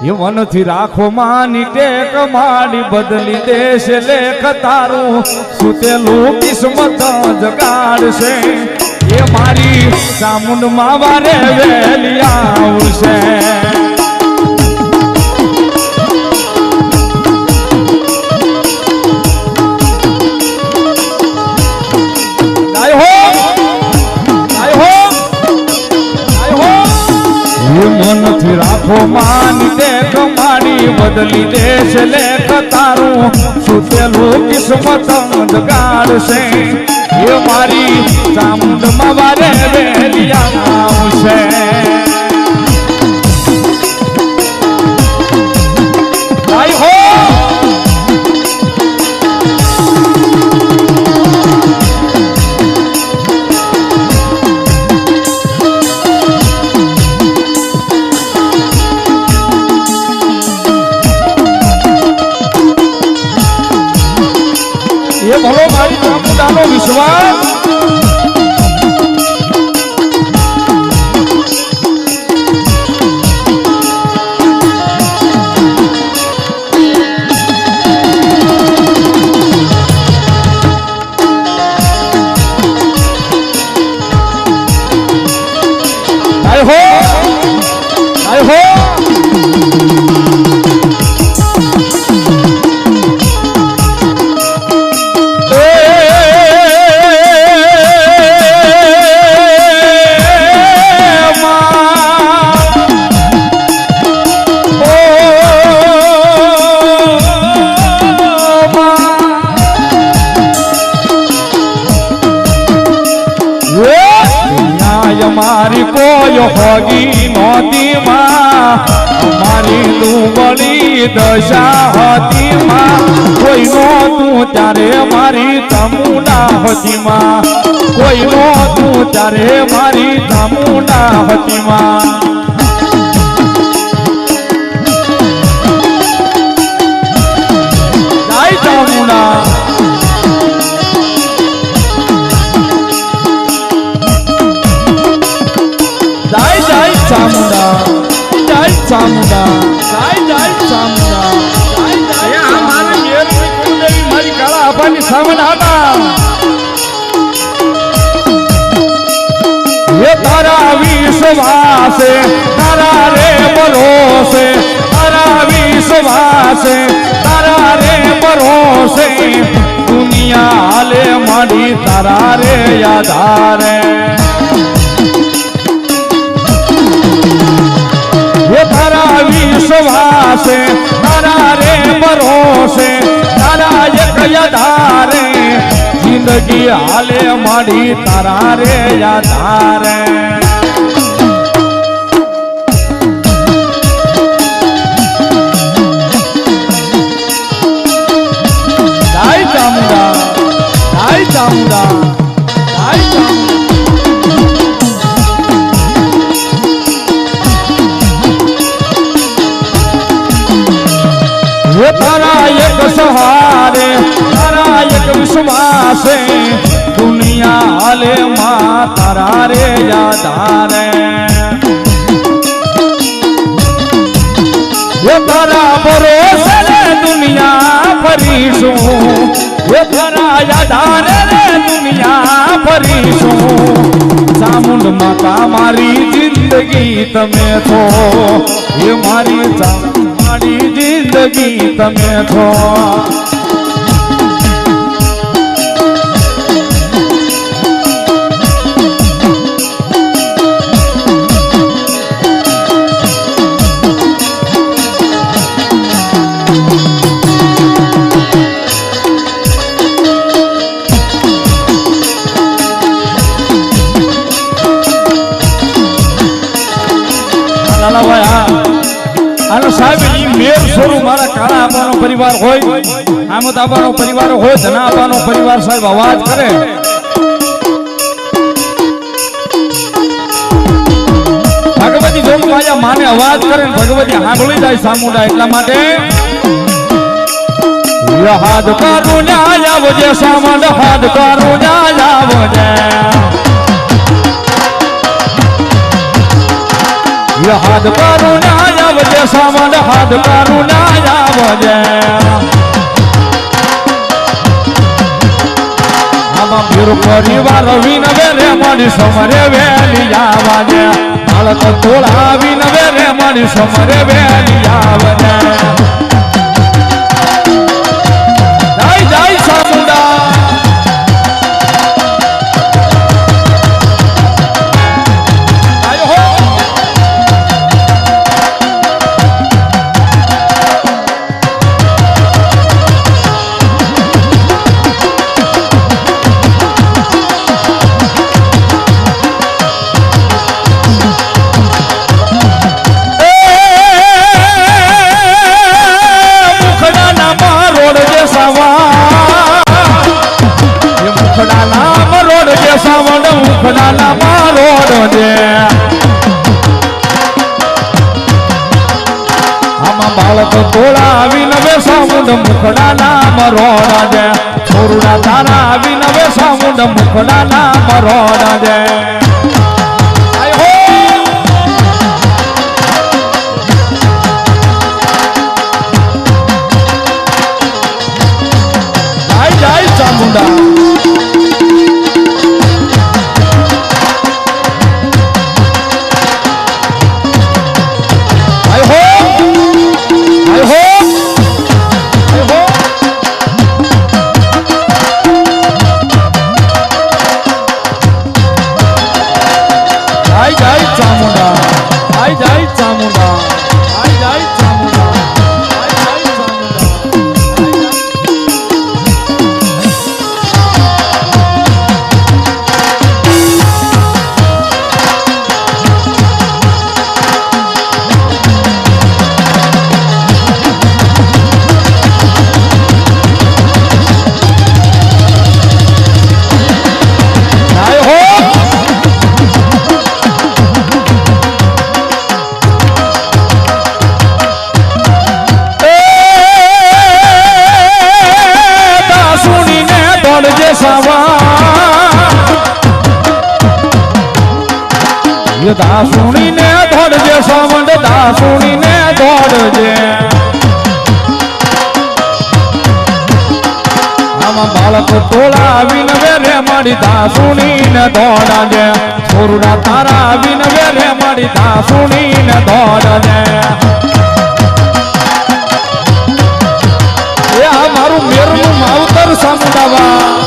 એ મનથી રાખો માની ટેક માડી બદલી દેશે લેખ તારું સુતેલું કિસ્મત જગાડશે એ મારી ચામુંડ માં વારે વેલી આવશે મનથી રાખો માની ટેક માડી બદલી દેશ લેખ તારું સુતેલું કિસ્મત જગાડશે એ મારી ચામુંડ માં વારે વેલી આવશે ભલો મારી ચામુંડાનો વિશ્વાસ મારી કોઈ હોગી નહોતી માં મારી લુંબડી દશા હતી માં કોઈ નહોતું ત્યારે મારી ચામુંડા હતી માં કોઈ નહોતું ત્યારે મારી ચામુંડા હતી માં જય ચામુંડા ચામુંડા જય ચામુંડા જય ચામુંડા જય જય મારી મેરની કુંડળી મારી કાળા આભાની સામન હતા એ તારા વિશ્વાસે તારા રે ભરોસે તારા વિશ્વાસે તારા રે ભરોસે દુનિયા હાલે માડી તારા રે યાદારે તારા વિશ્વાસે તારા રે ભરોસે તારા એક યાદારે જિંદગી હાલે માડી તારા રે યાદારે જય ચામુંડા જય ચામુંડા જય ચામુંડા તારા એક સહારે તારા એક વિશ્વાસે દુનિયા હાલે માં તારા રે યાદારે એ તારા ભરોસે રે દુનિયા ફરીશું એ તારા યાદારે રે દુનિયા ફરીશું ચામુંડ માતા મારી જિંદગી તમે છો એ મારી મારી જિંદગી તમે છો સાહેબ ઈ મેર સ્વરૂપ મારા કાળા આપાનો પરિવાર હોય આમદ આપાનો પરિવાર હોય ધના આપાનો પરિવાર સાહેબ અવાજ કરે ભગવતી જોગ માયા માને અવાજ કરે ભગવતી સાંભળી જાય ચામુંડા એટલા માટે હાથ કરું ન્યાય આવજે સામંડ હાથ કરું ન્યાય આવજે હાથ કરું ન્યાય આવજે સાવણ હાથ તારું ના આવજે આમાં ભીર પરિવાર વિનવે રે મારી સમરે વેલી આવજે બાળક તોળા વિનવે રે મારી સમરે વેલી આવજે જય જય સામુંડા બાળક તોળા આવીને સામુંડ મુખડા નામ રોડા દે છોરુડા તારા આવીને સામુંડ મુખડા નામ રોડા દે જય જય ચામુંડા દાસુણીને દોડજે સાવંડ દાસુણીને દોડજે આમાં બાળક તોળા આવીને રે મારી દાસુણીને દોડજે છોરુડા તારા આવીને રે મારી દાસુણીને દોડજે એ આ મારું મેરનું માવતર સામુંડાવા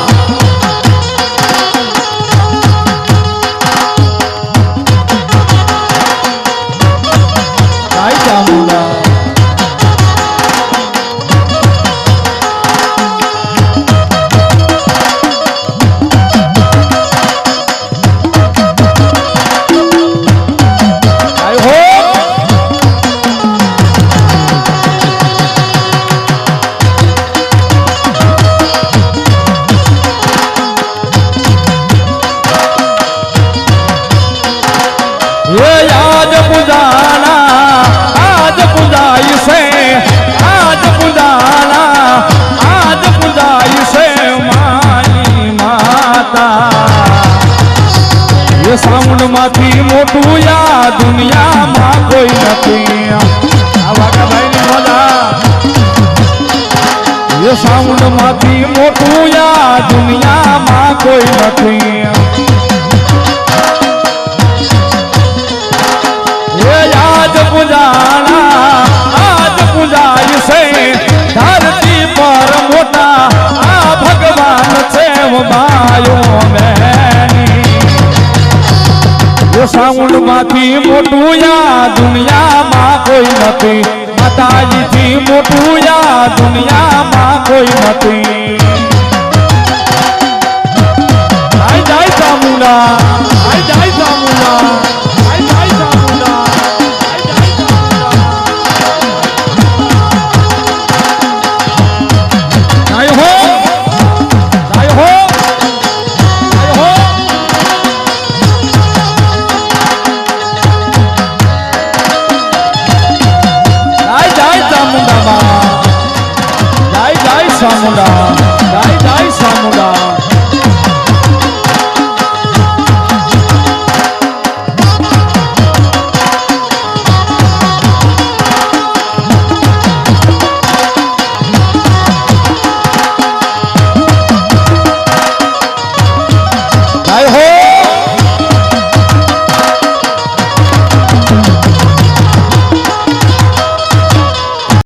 સાઉન્ડ માંથી મોટું યા દુનિયામાં કોઈ નથી આ વાઘાભાઈ ની મજા એ સાઉન્ડ માંથી મોટું યા દુનિયામાં કોઈ નથી એ આજ પૂજાના આજ પૂજાય છે ધરતી પર મોટા આ ભગવાન છે બાયો મેની સાઉન્ડ માંથી મોટું યા દુનિયામાં કોઈ નથી માતાજી થી મોટું યા દુનિયામાં કોઈ નથી